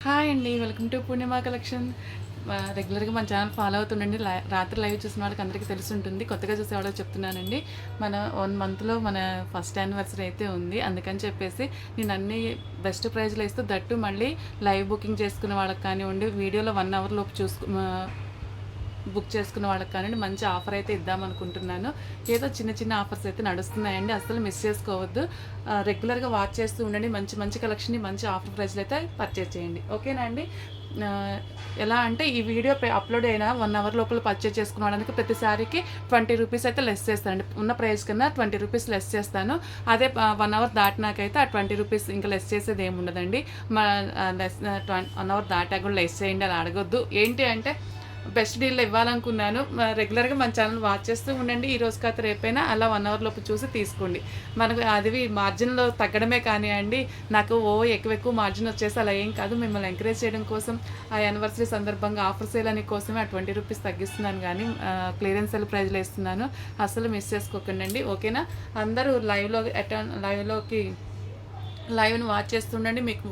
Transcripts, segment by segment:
Hi అండి. Welcome to Purnima collection. రెగ్యులర్‌గా మన ఛానల్ ఫాలో అవుతుండండి. రాత్రి లైవ్ చూసిన వాళ్ళకి అందరికీ తెలిసుంటుంది. కొత్తగా చూసేవాళ్ళకి చెప్తున్నానండి. మన 1 మంత్‌లో మన ఫస్ట్ యానివర్సరీ అయితే ఉంది. అందుకని చెప్పేసి నేను అన్నీ బెస్ట్ ప్రైజ్‌లో ఇస్తూ దట్టు మళ్ళీ లైవ్ బుకింగ్ చేసుకున్న వాళ్ళకి కానివ్వండి, వీడియోలో 1 అవర్ లోపు బుక్ చేసుకున్న వాళ్ళకి కానివ్వండి మంచి ఆఫర్ అయితే ఇద్దామనుకుంటున్నాను. ఏదో చిన్న చిన్న ఆఫర్స్ అయితే నడుస్తున్నాయండి. అస్సలు మిస్ చేసుకోవద్దు. రెగ్యులర్‌గా వాచ్ చేస్తూ ఉండండి. మంచి మంచి కలెక్షన్‌ని మంచి ఆఫర్ ప్రైస్‌లో అయితే పర్చేజ్ చేయండి. ఓకేనా అండి? ఎలా అంటే ఈ వీడియో అప్లోడ్ అయిన 1 అవర్ లోపల పర్చేజ్ చేసుకున్న వాళ్ళకి ప్రతి సారీకి 20 రూపీస్ అయితే లెస్ చేస్తానండి. ఉన్న ప్రైస్ కన్నా 20 రూపీస్ లెస్ చేస్తాను. అదే 1 అవర్ దాటినాకైతే ఆ 20 రూపీస్ ఇంకా లెస్ చేసేది ఏమి ఉండదండి. లెస్ 1 అవర్ దాటాక కూడా లెస్ చేయండి అలా అడగొద్దు. ఏంటి అంటే బెస్ట్ డీల్ ఇవ్వాలనుకున్నాను. రెగ్యులర్‌గా మన ఛానల్ వాచ్ చేస్తూ ఉండండి. ఈ రోజు కాక రేపైనా అలా 1 అవర్ లోపు చూసి తీసుకోండి. మనకు అది మార్జిన్‌లో తగ్గడమే కానియండి, నాకు ఎక్కువ మార్జిన్ వచ్చేసి అలా ఏం కాదు. మిమ్మల్ని ఎంకరేజ్ చేయడం కోసం ఆ యానివర్సరీ సందర్భంగా ఆఫర్ సేల్ అని కోసమే ఆ 20 రూపీస్ తగ్గిస్తున్నాను గానీ క్లియరెన్స్ సేల్ ప్రైజ్‌లో ఇస్తున్నాను. అస్సలు మిస్ చేసుకోకండి. ఓకేనా? అందరూ లైవ్‌లోకి లైవ్‌ని వాచ్ చేస్తుండండి. మీకు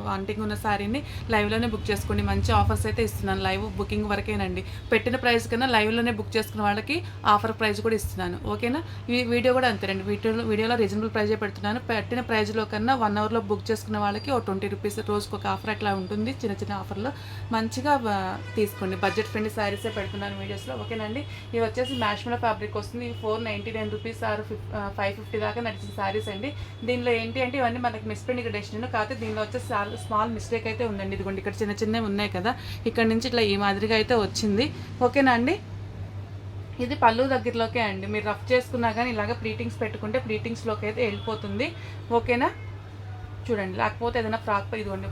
వాంటింగ్ ఉన్న శారీని లైవ్‌లోనే బుక్ చేసుకోండి. మంచి ఆఫర్స్ అయితే ఇస్తున్నాను. లైవ్ బుకింగ్ వరకేనండి. పెట్టిన ప్రైస్ కన్నా లైవ్‌లోనే బుక్ చేసుకున్న వాళ్ళకి ఆఫర్ ప్రైస్ కూడా ఇస్తున్నాను. ఓకేనా? ఈ వీడియో కూడా అంతేనండి. వీడియోలో రీజనబుల్ ప్రైజే పెడుతున్నాను. పెట్టిన ప్రైస్‌లో కన్నా 1 అవర్‌లో బుక్ చేసుకున్న వాళ్ళకి 20 రూపీస్ రోజుకి ఒక ఆఫర్ అట్లా ఉంటుంది. చిన్న చిన్న ఆఫర్‌లో మంచిగా తీసుకోండి. బడ్జెట్ ఫ్రెండ్లీ శారీసే పెడుతున్నాను వీడియోస్‌లో. ఓకేనండి? ఇవి వచ్చేసి మ్యాష్‌మలో ఫ్యాబ్రిక్ వస్తుంది. 499 రూపీస్ ఆర్ 550 దాకా నడిచిన శారీస్ అండి. దీనిలో ఏంటి అంటే ఇవన్నీ మనకి మిస్ప్రింట్ ఇక్కడ డెస్టిన్ కాకపోతే దీనిలో వచ్చే స్మాల్ మిస్టేక్ అయితే ఉందండి. ఇదిగోండి ఇక్కడ చిన్న చిన్నవి ఉన్నాయి కదా, ఇక్కడ నుంచి ఇట్లా ఈ మాదిరిగా అయితే వచ్చింది. ఓకేనా అండి? ఇది పళ్ళు దగ్గరలోకే అండి. మీరు రఫ్ చేసుకున్నా కానీ ఇలాగ ప్లీటింగ్స్ పెట్టుకుంటే ప్లీటింగ్స్లోకి అయితే వెళ్ళిపోతుంది. ఓకేనా? చూడండి. లేకపోతే ఏదైనా ఫ్రాక్ ఇదిగోండి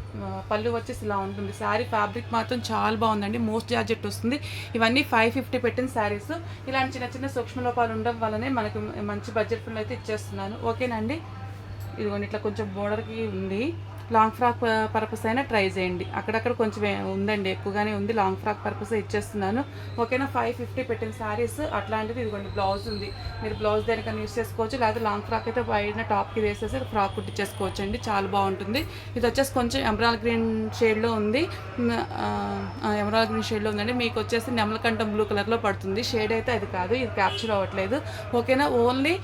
పళ్ళు వచ్చేసి ఇలా ఉంటుంది. శారీ ఫ్యాబ్రిక్ మాత్రం చాలా బాగుందండి. మోస్ట్ జార్జెట్ వస్తుంది. ఇవన్నీ 550 పెట్టిన శారీస్. ఇలాంటి చిన్న చిన్న సూక్ష్మ లోపాలు ఉండడం వల్లనే మనకు మంచి బడ్జెట్ ఫుల్ అయితే ఇచ్చేస్తున్నాను. ఓకేనండి? ఇదిగోండి ఇట్లా కొంచెం బోర్డర్కి ఉంది. లాంగ్ ఫ్రాక్ పర్పస్ అయినా ట్రై చేయండి. అక్కడక్కడ కొంచెం ఉందండి, ఎక్కువగానే ఉంది. లాంగ్ ఫ్రాక్ పర్పస్ ఇచ్చేస్తున్నాను. ఓకేనా? 550 పెట్టిన శారీస్ అట్లాంటిది. ఇదిగోండి బ్లౌజ్ ఉంది. మీరు బ్లౌజ్ దేనికైనా యూస్ చేసుకోవచ్చు, లేదా లాంగ్ ఫ్రాక్ అయితే పైన టాప్కి వేసేసి ఫ్రాక్ కుట్టించేసుకోవచ్చు అండి. చాలా బాగుంటుంది. ఇది వచ్చేసి కొంచెం ఎమరాల్డ్ గ్రీన్ షేడ్లో ఉంది. ఎమరాల్డ్ గ్రీన్ షేడ్లో ఉందండి. మీకు వచ్చేసి నెమలకంఠం బ్లూ కలర్లో పడుతుంది. షేడ్ అయితే అది కాదు, ఇది క్యాప్చర్ అవ్వట్లేదు. ఓకేనా? ఓన్లీ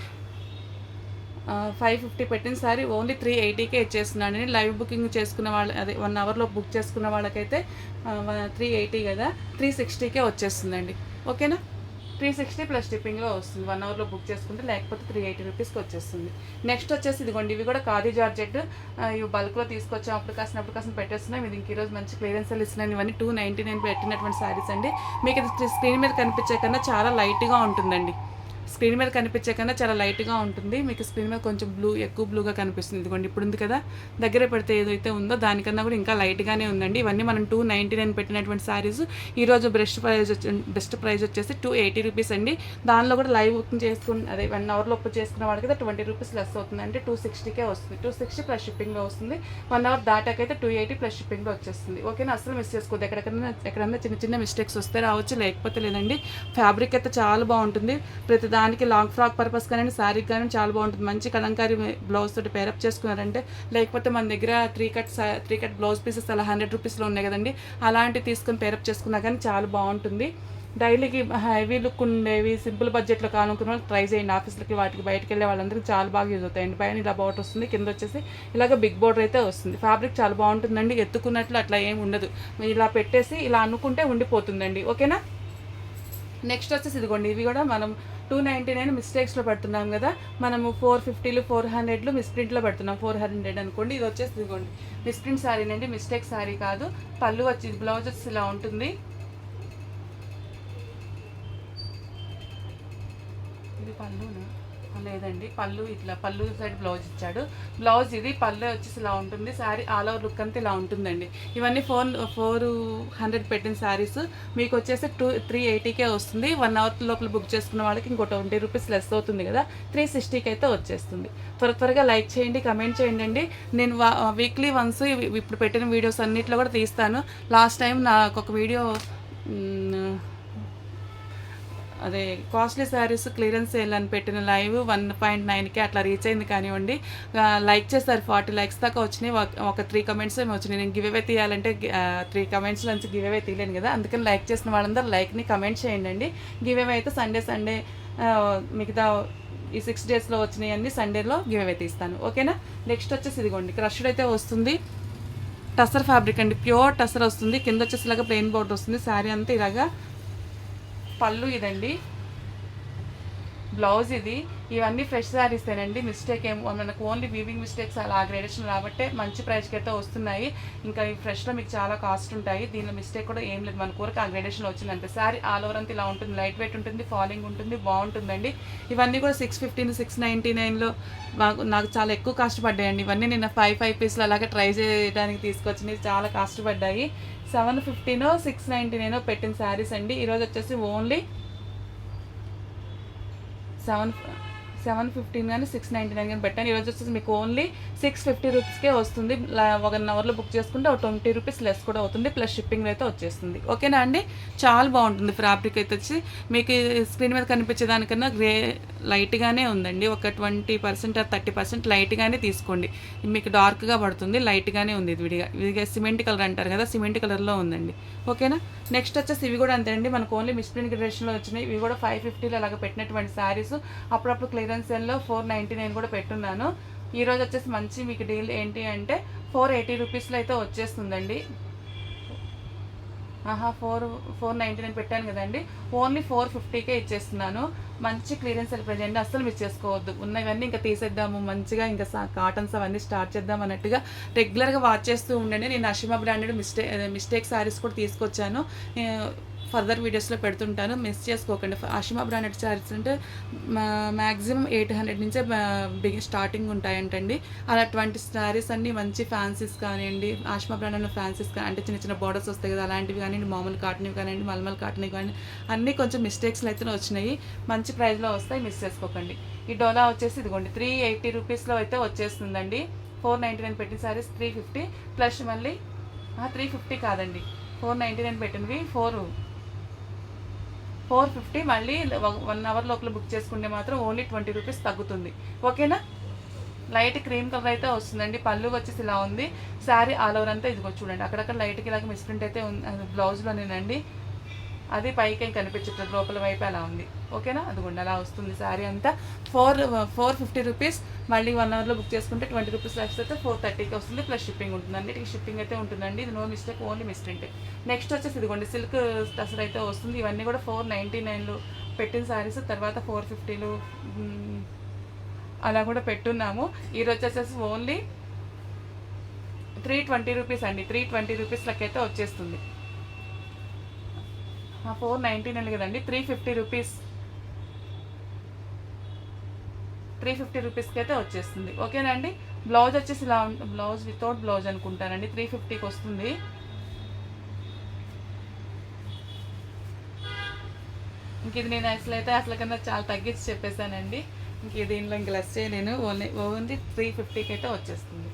550 పెట్టిన సారీ ఓన్లీ 380కే ఇచ్చేస్తున్నాను. లైవ్ బుకింగ్ చేసుకున్న వాళ్ళు, అదే 1 అవర్లో బుక్ చేసుకున్న వాళ్ళకైతే 380 కదా, 360కే వచ్చేస్తుందండి. ఓకేనా? 360 ప్లస్ షిప్పింగ్లో వస్తుంది. 1 అవర్లో బుక్ చేసుకుంటే, లేకపోతే 380 రూపీస్కి వచ్చేస్తుంది. నెక్స్ట్ వచ్చేసి ఇదిగోండి, ఇవి కూడా ఖాదీ జార్జెట్. ఇవి బల్క్లో తీసుకొచ్చాం. అప్పుడు కాసిన పెట్టేస్తున్నాం. ఇది ఈరోజు మంచి క్లియరెన్స్ ఇస్తున్నాను. ఇవన్నీ 299 పెట్టినటువంటి శారీస్ అండి. మీకు ఇది స్క్రీన్ మీద కనిపించే కన్నా చాలా లైట్గా ఉంటుందండి. స్క్రీన్ మీద కనిపించే కన్నా చాలా లైట్గా ఉంటుంది. మీకు స్క్రీన్ మీద కొంచెం ఎక్కువ బ్లూగా కనిపిస్తుంది. ఇదిగోండి ఇప్పుడు ఉంది కదా, దగ్గర పెడితే ఏదైతే ఉందో దానికన్నా కూడా ఇంకా లైట్గానే ఉందండి. ఇవన్నీ మనం 299 పెట్టినటువంటి శారీస్. ఈరోజు బెస్ట్ ప్రైస్ వచ్చేసి 280 రూపీస్ అండి. దానిలో కూడా లైవ్ బుకింగ్ అదే 1 అవర్ లోపు చేసుకున్న వాళ్ళకైతే 20 రూపీస్ లెస్ అవుతుంది. అంటే 260కే వస్తుంది. 260 ప్లస్ షిప్పింగ్లో వస్తుంది. 1 అవర్ దాటాకైతే 280 ప్లస్ షిప్పింగ్లో వచ్చేస్తుంది. ఓకేనా? అసలు మిస్ చేసుకోవద్దు. ఎక్కడన్నా చిన్న చిన్న మిస్టేక్స్ వస్తే రావచ్చు, లేకపోతే లేదండి. ఫ్యాబ్రిక్ అయితే చాలా బాగుంటుంది. ప్రతి దానికి లాంగ్ ఫ్రాక్ పర్పస్ కానీ శారీకి కానీ చాలా బాగుంటుంది. మంచి కలంకారీ బ్లౌజ్ తోటి పేరప్ చేసుకున్నారంటే, లేకపోతే మన దగ్గర త్రీ కట్ బ్లౌజ్ పీసెస్ అలా 100 రూపీస్లో ఉన్నాయి కదండి, అలాంటివి తీసుకొని పేరప్ చేసుకున్నా కానీ చాలా బాగుంటుంది. డైలీకి హెవీ లుక్ ఉండేవి, సింపుల్ బడ్జెట్లో కానుకున్న వాళ్ళు ట్రై చేయండి. ఆఫీస్లకి వాటికి బయటకు వెళ్ళే వాళ్ళందరికీ చాలా బాగా యూజ్ అవుతాయండి. పైన ఇలా బోర్డర్ వస్తుంది, కింద వచ్చేసి ఇలాగ బిగ్ బోర్డర్ అయితే వస్తుంది. ఫ్యాబ్రిక్ చాలా బాగుంటుందండి. ఎత్తుకున్నట్లు అట్లా ఏమి ఉండదు. ఇలా పెట్టేసి ఇలా అనుకుంటే ఉండిపోతుందండి. ఓకేనా? నెక్స్ట్ వచ్చేసి ఇదిగోండి, ఇవి కూడా మనం 299 మిస్టేక్స్లో పెడుతున్నాం కదా, మనము 450లు 400లు మిస్ప్రింట్లో పెడుతున్నాం. 400 అనుకోండి. ఇది వచ్చేసి ఇదిగోండి మిస్ప్రింట్ శారీనండి, మిస్టేక్ శారీ కాదు. పళ్ళు వచ్చి బ్లౌజ్ వచ్చి ఇలా ఉంటుంది. ఇది పళ్ళునా? లేదండి, పళ్ళు ఇట్లా పళ్ళు సైడ్ బ్లౌజ్ ఇచ్చాడు. బ్లౌజ్ ఇది, పళ్ళు వచ్చేసి ఇలా ఉంటుంది. శారీ ఆల్ ఓవర్ లుక్ అంతా ఇలా ఉంటుందండి. ఇవన్నీ 400 పెట్టిన శారీస్ మీకు వచ్చేసి 380కే వస్తుంది. 1 అవర్ లోపల బుక్ చేసుకున్న వాళ్ళకి ఇంకో 20 రూపీస్ లెస్ అవుతుంది కదా, 360కి అయితే వచ్చేస్తుంది. త్వరగా లైక్ చేయండి, కమెంట్ చేయండి అండి. నేను వీక్లీ వన్స్ ఇప్పుడు పెట్టిన వీడియోస్ అన్నిట్లో కూడా తీస్తాను. లాస్ట్ టైం నాకు ఒక వీడియో అదే కాస్ట్లీ శారీస్ క్లియరెన్స్ సేల్ అని పెట్టిన లైవ్ 1.9కి అట్లా రీచ్ అయింది కానివ్వండి. లైక్ చేస్తారు, 40 లైక్స్ దాకా వచ్చినాయి. ఒక 3 కమెంట్స్ ఏమో వచ్చినాయి. నేను గివ్ అవే తీయాలంటే 3 కమెంట్స్ నుంచి గివ్ అవే తీయలేను కదా, అందుకని లైక్ చేసిన వాళ్ళందరూ లైక్ని కమెంట్ చేయండి. గివ్ అవే అయితే సండే మిగతా ఈ 6 డేస్లో వచ్చినాయి అన్ని సండేలో గివ్ అవే తీస్తాను. ఓకేనా. నెక్స్ట్ వచ్చేసి ఇదిగోండి క్రష్డ్ అయితే వస్తుంది. టసర్ ఫ్యాబ్రిక్ అండి, ప్యూర్ టసర్ వస్తుంది. కింద వచ్చేసి ఇలాగా ప్లెయిన్ బోర్డర్ వస్తుంది. శారీ అంతా ఇలాగా పళ్ళు ఇదండి, బ్లౌజ్ ఇది. ఇవన్నీ ఫ్రెష్ శారీసేనండి. మిస్టేక్ ఏమో మనకు ఓన్లీ వీవింగ్ మిస్టేక్స్ అలా గ్రేడేషన్ రాబట్టే మంచి ప్రైస్కి అయితే వస్తున్నాయి. ఇంకా ఈ ఫ్రెష్లో మీకు చాలా కాస్ట్ ఉంటాయి. దీనిలో మిస్టేక్ కూడా ఏం లేదు, మన కూరకు ఆ గ్రేడేషన్లో వచ్చిందంటే. శారీ ఆల్ ఓవర్ అంతా ఇలా ఉంటుంది, లైట్ వెయిట్ ఉంటుంది, ఫాలింగ్ ఉంటుంది, బాగుంటుందండి. ఇవన్నీ కూడా 650 699లో నాకు చాలా ఎక్కువ కాస్ట్ పడ్డాయండి. ఇవన్నీ నేను 5 పీస్లు అలాగే ట్రై చేయడానికి తీసుకొచ్చినవి, చాలా కాస్ట్ పడ్డాయి. 750నో 699 పెట్టిన శారీస్ అండి. ఈరోజు వచ్చేసి ఓన్లీ 715 కానీ 699 కానీ పెట్టాను. ఈరోజు వచ్చేసి మీకు ఓన్లీ 650 రూపీస్కే వస్తుంది. 1 అవర్లో బుక్ చేసుకుంటే 20 రూపీస్ లెస్ కూడా అవుతుంది, ప్లస్ షిప్పింగ్ అయితే వచ్చేస్తుంది. ఓకేనా అండి. చాలా బాగుంటుంది ఫ్యాబ్రిక్ అయితే వచ్చి. మీకు స్క్రీన్ మీద కనిపించేదానికన్నా లైట్గానే ఉందండి. ఒక 20% 30% లైట్గానే తీసుకోండి, మీకు డార్క్గా పడుతుంది. లైట్గానే ఉంది ఇది విడిగా సిమెంట్ కలర్ అంటారు కదా, సిమెంట్ కలర్లో ఉందండి. ఓకేనా. నెక్స్ట్ వచ్చేసి ఇవి కూడా అంతే అండి, మనకు ఓన్లీ మిస్ప్రింట్ గ్రేడేషన్లో వచ్చినాయి. ఇవి కూడా 550లో అలాగ పెట్టినటువంటి శారీస్. అప్పుడప్పుడు క్లియరెన్స్ సేల్లో 499 కూడా పెట్టున్నాను. ఈరోజు వచ్చేసి మంచి మీకు డీల్ ఏంటి అంటే 480 రూపీస్లో అయితే వచ్చేస్తుందండి. 499 పెట్టాను కదండి, ఓన్లీ 450కే ఇచ్చేస్తున్నాను. మంచి క్లియరెన్స్ సేల్ ప్రైస్ అండి, అస్సలు మిస్ చేసుకోవద్దు. ఉన్నవన్నీ ఇంకా తీసేద్దాము, మంచిగా ఇంకా కాటన్స్ అవన్నీ స్టార్ట్ చేద్దాం అన్నట్టుగా రెగ్యులర్గా వాచ్ చేస్తూ ఉండండి. నేను అషిమా బ్రాండెడ్ మిస్టేక్ శారీస్ కూడా తీసుకొచ్చాను, ఫర్దర్ వీడియోస్లో పెడుతుంటాను, మిస్ చేసుకోకండి. అషిమా బ్రాండెడ్ శారీస్ అంటే మ్యాక్సిమం 800 నుంచే స్టార్టింగ్ ఉంటాయంటండి. అలాంటి శారీస్ అన్నీ మంచి ఫ్యాన్సీస్ కానివ్వండి, అషిమా బ్రాండెడ్ ఫ్యాన్సీస్ కానీ అంటే చిన్న చిన్న బార్డర్స్ వస్తాయి కదా, అలాంటివి కానివ్వండి, మామూలు కాటన్వి కానివ్వండి, మల్మల్ కాటన్వి కానీ అన్నీ కొంచెం మిస్టేక్స్లో అయితే వచ్చినాయి. మంచి ప్రైస్లో వస్తాయి, మిస్ చేసుకోకండి. ఈ డోలా వచ్చేసి ఇదిగోండి 380 రూపీస్లో అయితే వచ్చేస్తుందండి. 499 పెట్టిన శారీస్ 350 ప్లస్ మళ్ళీ 350 కాదండి, 499 పెట్టినవి 450 మళ్ళీ 1 అవర్ లోపల బుక్ చేసుకుంటే మాత్రం ఓన్లీ 20 రూపీస్ తగ్గుతుంది. ఓకేనా. లైట్ క్రీమ్ కలర్ అయితే వస్తుందండి. పళ్ళు వచ్చేసి ఇలా ఉంది. శారీ ఆల్ ఓవర్ అంతా ఇదిగో చూడండి, అక్కడక్కడ లైట్కి ఇలాగ మిస్ప్రింట్ అయితే ఉంది బ్లౌజ్లోనేనండి. అది పైకి కనిపించట్లేదు, లోపల వైపు అలా ఉంది. ఓకేనా. అదిగోండి అలా వస్తుంది శారీ అంతా. 450 రూపీస్ మళ్ళీ 1 అవర్లో బుక్ చేసుకుంటే 20 రూపీస్ లెస్ అయితే 430కి వస్తుంది, ప్లస్ షిప్పింగ్ ఉంటుంది. అన్నిటికీ షిప్పింగ్ అయితే ఉంటుందండి. ఇది no mistake, only misprint. Next వచ్చేసి ఇదిగోండి సిల్క్ టసర్ అయితే వస్తుంది. ఇవన్నీ కూడా 499లో పెట్టిన శారీస్, తర్వాత 450లో అలా కూడా పెట్టున్నాము. ఈరోజు వచ్చేసి ఓన్లీ 320 రూపీస్ అండి. 320 రూపీస్లకైతే వచ్చేస్తుంది. 499 కదండి, 350 రూపీస్, 350 రూపీస్కి అయితే వచ్చేస్తుంది. ఓకేనా అండి. బ్లౌజ్ వచ్చేసి ఇలా బ్లౌజ్ వితౌట్ బ్లౌజ్ అనుకుంటానండి, 350కి వస్తుంది. ఇంక ఇది నేను అసలు కన్నా చాలా తగ్గించి చెప్పేశానండి. ఇంక దీనిలో ఇంక లెస్ చేయలేను, ఓన్లీ 350కి అయితే వచ్చేస్తుంది.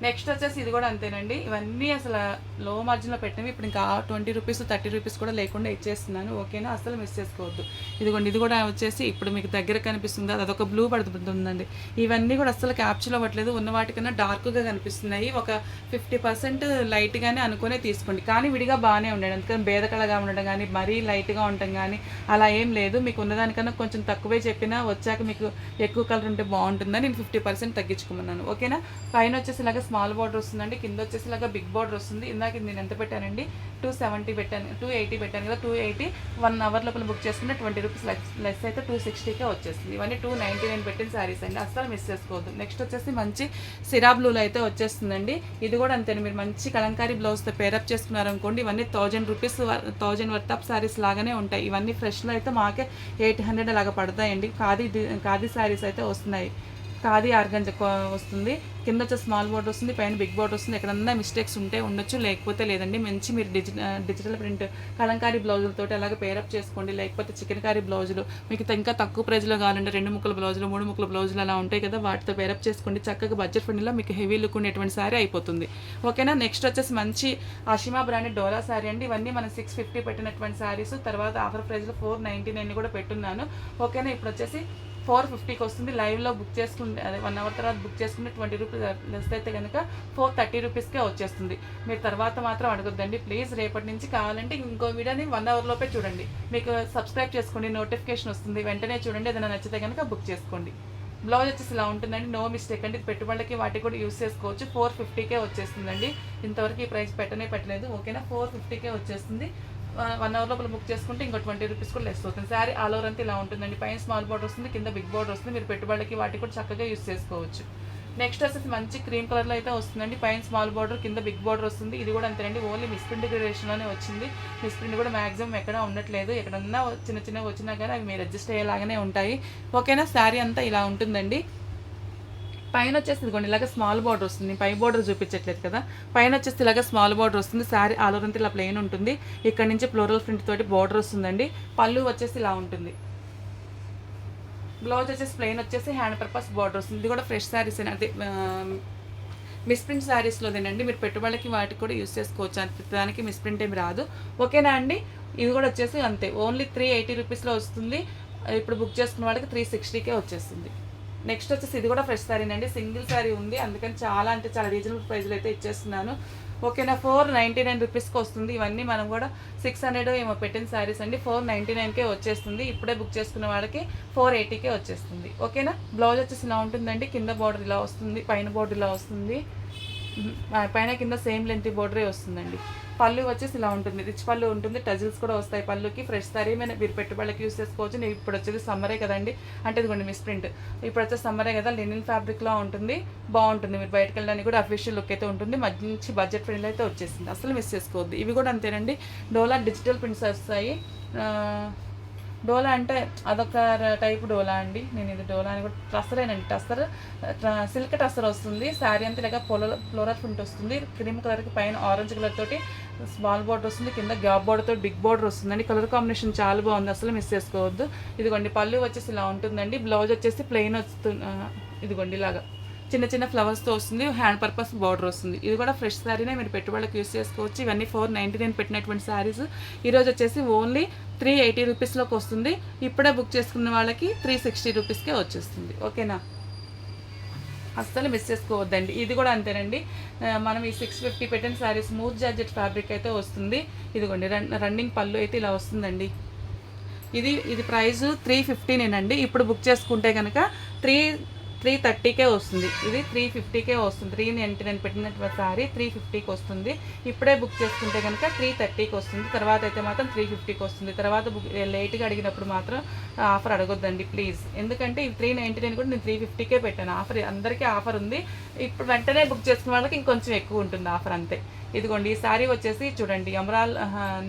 నెక్స్ట్ వచ్చేసి ఇది కూడా అంతేనండి. ఇవన్నీ అసలు లో మార్జిన్లో పెట్టినవి. ఇప్పుడు ఇంకా 20 రూపీస్ 30 రూపీస్ కూడా లేకుండా ఇచ్చేస్తున్నాను. ఓకేనా. అసలు మిస్ చేసుకోవద్దు. ఇదిగోండి ఇది కూడా వచ్చేసి ఇప్పుడు మీకు దగ్గర కనిపిస్తుంది, అదొక బ్లూ పడుతుందండి. ఇవన్నీ కూడా అసలు క్యాప్చర్లో అవ్వట్లేదు, ఉన్న వాటికన్నా డార్క్గా కనిపిస్తున్నాయి. ఒక 50% లైట్గానే అనుకునే తీసుకోండి, కానీ విడిగా బాగానే ఉండండి. అందుకని భేదకళగా ఉండడం కానీ మరీ లైట్గా ఉండటం కానీ అలా ఏం లేదు. మీకు ఉన్నదానికన్నా కొంచెం తక్కువే చెప్పినా వచ్చాక మీకు ఎక్కువ కలర్ ఉంటే బాగుంటుందని నేను 50% తగ్గించుకున్నాను. ఓకేనా. పైన వచ్చేసి ఇలాగ స్మాల్ బార్డర్ వస్తుందండి, కింద వచ్చేసి ఇలాగ బిగ్ బార్డర్ వస్తుంది. ఇందాక నేను ఎంత పెట్టానండి, 270 పెట్టాను, 280 పెట్టాను కదా, 280 1 అవర్ లోపల బుక్ చేసుకుంటే 20 రూపీస్ లెస్ అయితే 260కే వచ్చేస్తుంది. ఇవన్నీ 299 పెట్టిన శారీస్ అండి, అస్సలు మిస్ చేసుకోవద్దు. నెక్స్ట్ వచ్చేసి మంచి సిరా బ్లూలో అయితే వచ్చేస్తుందండి. ఇది కూడా అంతే, మీరు మంచి కలంకారీ బ్లౌజ్తో పేరప్ చేసుకున్నారనుకోండి, ఇవన్నీ 1000 రూపీస్ 1000 వర్త్ ఆఫ్ శారీస్ లాగానే ఉంటాయి. ఇవన్నీ ఫ్రెష్లో అయితే మాకే 800 అలాగా పడతాయండి. ఖాదీ శారీస్ అయితే వస్తున్నాయి. ఖాదీ ఆర్గంజా వస్తుంది, కింద వచ్చే స్మాల్ బోర్డర్ వస్తుంది, పైన బిగ్ బోర్డర్ వస్తుంది. ఎక్కడన్నా మిస్టేక్స్ ఉంటే ఉండొచ్చు, లేకపోతే లేదండి. మంచి మీరు డిజిటల్ ప్రింట్ కలంకారీ బ్లౌజులతోటి అలాగే పేరప్ చేసుకోండి. లేకపోతే చికెన్ కారీ బ్లౌజులు మీకు ఇంకా తక్కువ ప్రైజ్లో కావాలంటే 2 ముక్కల బ్లౌజులు 3 ముక్కల బ్లౌజులు అలా ఉంటాయి కదా, వాటితో పేరప్ చేసుకోండి. చక్కగా బడ్జెట్ ఫ్రెండ్లో మీకు హెవీ లుక్ ఉండేటువంటి శారీ అయిపోతుంది. ఓకేనా. నెక్స్ట్ వచ్చేసి మంచి ఆషిమా బ్రాండెడ్ డోలా శారీ అండి. ఇవన్నీ మనం 650 పెట్టినటువంటి శారీస్. తర్వాత ఆఫర్ ప్రైస్లో 499 కూడా పెట్టున్నాను. ఓకేనా. ఇప్పుడు వచ్చేసి 450కి వస్తుంది. లైవ్లో బుక్ చేసుకుంటే అదే 1 అవర్ తర్వాత బుక్ చేసుకుంటే 20 రూపీస్ లెస్ అయితే కనుక 430 రూపీస్కే వచ్చేస్తుంది. మీరు తర్వాత మాత్రం అడగొద్దండి ప్లీజ్. రేపటి నుంచి కావాలంటే ఇంకో వీడియోని 1 అవర్ లోపే చూడండి. మీకు సబ్స్క్రైబ్ చేసుకోండి, నోటిఫికేషన్ వస్తుంది, వెంటనే చూడండి. ఏదైనా నచ్చితే కనుక బుక్ చేసుకోండి. బ్లౌజ్ వచ్చేసి ఇలా ఉంటుందండి, నో మిస్టేక్ అండి. ఇది పెట్టుబడులకి వాటికి కూడా యూస్ చేసుకోవచ్చు. 450కే వచ్చేస్తుందండి. ఇంతవరకు ఈ ప్రైస్ పెట్టలేదు. ఓకేనా. 450కే వచ్చేస్తుంది. 1 అవర్ లోపల బుక్ చేసుకుంటే ఇంకో 20 రూపీస్ కూడా లెస్ అవుతుంది. శారీ ఆల్ ఓవర్ అంతా ఇలా ఉంటుందండి. పైన స్మాల్ బోర్డర్ వస్తుంది, కింద బిగ్ బోర్డర్ వస్తుంది. మీరు పెట్టుబడులకి వాటికి కూడా చక్కగా యూస్ చేసుకోవచ్చు. నెక్స్ట్ వచ్చేసి మంచి క్రీమ్ కలర్లో అయితే వస్తుందండి. పైన స్మాల్ బార్డర్, కింద బిగ్ బార్డర్ వస్తుంది. ఇది కూడా అంతేనండి, ఓన్లీ మిస్ప్రింట్ గ్రేడేషన్లోనే వచ్చింది. మిస్ప్రింట్ కూడా మ్యాక్సిమం ఎక్కడ ఉండట్లేదు. ఎక్కడన్నా చిన్నగా వచ్చినా కానీ అవి మీరు అడ్జస్ట్ అయ్యేలాగానే ఉంటాయి. ఓకేనా. శారీ అంతా ఇలా ఉంటుందండి. పైన వచ్చేసి ఇదిగోండి ఇలాగ స్మాల్ బార్డర్ వస్తుంది. పై బార్డర్ చూపించట్లేదు కదా, పైన వచ్చేసి ఇలాగ స్మాల్ బార్డర్ వస్తుంది. శారీ ఆల్ ఓవర్ అంతా ఇలా ప్లెయిన్ ఉంటుంది. ఇక్కడ నుంచి ఫ్లోరల్ ప్రింట్ తోటి బార్డర్ వస్తుందండి. పళ్ళు వచ్చేసి ఇలా ఉంటుంది. బ్లౌజ్ వచ్చేసి ప్లెయిన్ వచ్చేసి హ్యాండ్ పర్పస్ బార్డర్ వస్తుంది. ఇది కూడా ఫ్రెష్ శారీస్ అదే మిస్ప్రింట్ శారీస్లోదేనండి. మీరు పెట్టుబడికి వాటికి కూడా యూస్ చేసుకోవచ్చు. అంత దానికి మిస్ప్రింట్ ఏమి రాదు. ఓకేనా అండి. ఇది కూడా వచ్చేసి అంతే, ఓన్లీ 380 రూపీస్లో వస్తుంది. ఇప్పుడు బుక్ చేసుకున్న వాళ్ళకి 360కే వచ్చేస్తుంది. నెక్స్ట్ వచ్చేసి ఇది కూడా ఫ్రెష్ శారీనండి. సింగిల్ శారీ ఉంది, అందుకని చాలా రీజనబుల్ ప్రైస్లో అయితే ఇచ్చేస్తున్నాను. ఓకేనా. 499 రూపీస్కి వస్తుంది. ఇవన్నీ మనం కూడా 600 ఏమో పెట్టిన శారీస్ అండి. 499కే వచ్చేస్తుంది. ఇప్పుడే బుక్ చేసుకున్న వాళ్ళకి 480కే వచ్చేస్తుంది. ఓకేనా. బ్లౌజ్ వచ్చేసి ఇలా ఉంటుందండి. కింద బార్డర్ ఇలా వస్తుంది, పైన బార్డర్ ఇలా వస్తుంది. పైన కింద సేమ్ లెంత్ బార్డరే వస్తుందండి. పళ్ళు వచ్చేసి ఇలా ఉంటుంది, రిచ్ పళ్ళు ఉంటుంది. టజిల్స్ కూడా వస్తాయి పళ్ళుకి. ఫ్రెష్ శారీ మీద మీరు పెట్టుబడికి యూస్ చేసుకోవచ్చు. నేను ఇప్పుడు వచ్చేది సమ్మరే కదండి, అంటే ఇదిగోండి మిస్ ప్రింట్. ఇప్పుడు వచ్చేసి సమ్మరే కదా, లినిన్ ఫ్యాబ్రిక్లో ఉంటుంది, బాగుంటుంది. మీరు బయటకు వెళ్ళడానికి కూడా అఫీషియల్ లుక్ అయితే ఉంటుంది. మంచి బడ్జెట్ ఫ్రెండ్లో అయితే వచ్చేసింది, అసలు మిస్ చేసుకోవద్దు. ఇవి కూడా అంతేనండి, డోలా డిజిటల్ ప్రింట్స్ వస్తాయి. డోలా అంటే అదొక టైప్ డోలా అండి. నేను ఇది డోలా అని కూడా టస్సరేనండి. టస్సర్ సిల్క్ టస్సర్ వస్తుంది. శారీ అంతా ఇలాగ ఫ్లోరల్ ప్రింట్ వస్తుంది. క్రీమ్ కలర్కి పైన ఆరెంజ్ కలర్ తోటి స్మాల్ బార్డర్ వస్తుంది. కింద గ్యాప్ బార్డర్ తోటి బిగ్ బార్డర్ వస్తుందండి. కలర్ కాంబినేషన్ చాలా బాగుంది, అసలు మిస్ చేసుకోవద్దు. ఇదిగోండి పళ్ళు వచ్చేసి ఇలా ఉంటుందండి. బ్లౌజ్ వచ్చేసి ప్లెయిన్ వస్తుంది. ఇదిగోండి ఇలాగా చిన్న ఫ్లవర్స్తో వస్తుంది. హ్యాండ్ పర్పస్ బార్డర్ వస్తుంది. ఇది కూడా ఫ్రెష్ శారీనే, మీరు పెట్టుబడికి యూస్ చేసుకోవచ్చు. ఇవన్నీ 499 పెట్టినటువంటి శారీస్. ఈరోజు వచ్చేసి ఓన్లీ 380 రూపీస్లోకి వస్తుంది. ఇప్పుడే బుక్ చేసుకున్న వాళ్ళకి 360 రూపీస్కే వచ్చేస్తుంది. ఓకేనా. అస్సలు మిస్ చేసుకోవద్దండి. ఇది కూడా అంతేనండి, మనం ఈ 650 పెట్టిన శారీ స్మూత్ జార్జెట్ ఫ్యాబ్రిక్ అయితే వస్తుంది. ఇదిగోండి రన్నింగ్ పళ్ళు అయితే ఇలా వస్తుందండి. ఇది ప్రైస్ 350నేనండి. ఇప్పుడు బుక్ చేసుకుంటే కనుక 330కే వస్తుంది. ఇది 350కే వస్తుంది. 399 పెట్టినటువంటి శారీ 350కి వస్తుంది. ఇప్పుడే బుక్ చేసుకుంటే కనుక 330కి వస్తుంది. తర్వాత అయితే మాత్రం 350కి వస్తుంది. తర్వాత లేట్గా అడిగినప్పుడు మాత్రం ఆఫర్ అడగొద్దండి ప్లీజ్. ఎందుకంటే ఈ 399 కూడా నేను 350కే పెట్టాను. ఆఫర్ అందరికీ ఆఫర్ ఉంది. ఇప్పుడు వెంటనే బుక్ చేసుకున్న వాళ్ళకి ఇంకొంచెం ఎక్కువ ఉంటుంది ఆఫర్, అంతే. ఇదిగోండి ఈ శారీ వచ్చేసి చూడండి,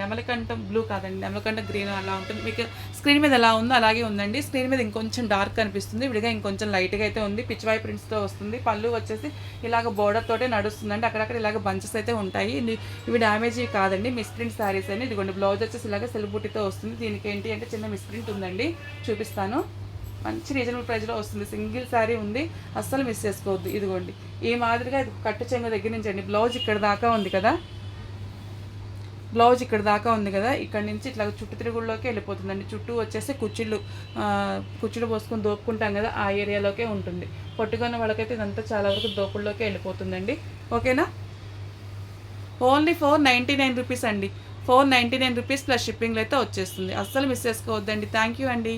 నెమలకంఠ బ్లూ కాదండి, నెమలకంఠ గ్రీన్ అలా ఉంటుంది. మీకు స్క్రీన్ మీద ఎలా ఉందో అలాగే ఉందండి. స్క్రీన్ మీద ఇంకొంచెం డార్క్ అనిపిస్తుంది, విడిగా ఇంకొంచెం లైట్గా అయితే ఉంది. పిచ్వాయి ప్రింట్స్తో వస్తుంది. పళ్ళు వచ్చేసి ఇలాగ బోర్డర్ తోటే నడుస్తుందండి. అక్కడక్కడ ఇలాగ బంచెస్ అయితే ఉంటాయి. ఇవి డ్యామేజ్ కాదండి, మిస్ప్రింట్ శారీస్ అని. ఇదిగోండి బ్లౌజ్ వచ్చేసి ఇలాగ సెలబుట్టితో వస్తుంది. దీనికి ఏంటి అంటే చిన్న మిస్ప్రింట్ ఉందండి, చూపిస్తాను. మంచి రీజనబుల్ ప్రైస్లో వస్తుంది. సింగిల్ శారీ ఉంది, అస్సలు మిస్ చేసుకోవద్దు. ఇదిగోండి ఈ మాదిరిగా ఇది కట్టు చెంగు దగ్గర నుంచి అండి. బ్లౌజ్ ఇక్కడ దాకా ఉంది కదా, ఇక్కడ నుంచి ఇట్లా చుట్టూ తిరుగుల్లోకి వెళ్ళిపోతుందండి. చుట్టూ వచ్చేసి కుర్చీలు పోసుకొని దోపుకుంటాం కదా, ఆ ఏరియాలోకే ఉంటుంది. పట్టుకున్న వాళ్ళకైతే ఇదంతా చాలా వరకు దోపుల్లోకి వెళ్ళిపోతుందండి. ఓకేనా. ఓన్లీ 499 రూపీస్ అండి. 499 రూపీస్ ప్లస్ షిప్పింగ్లో అయితే వచ్చేస్తుంది. అస్సలు మిస్ చేసుకోవద్దండి. థ్యాంక్ యూ అండి.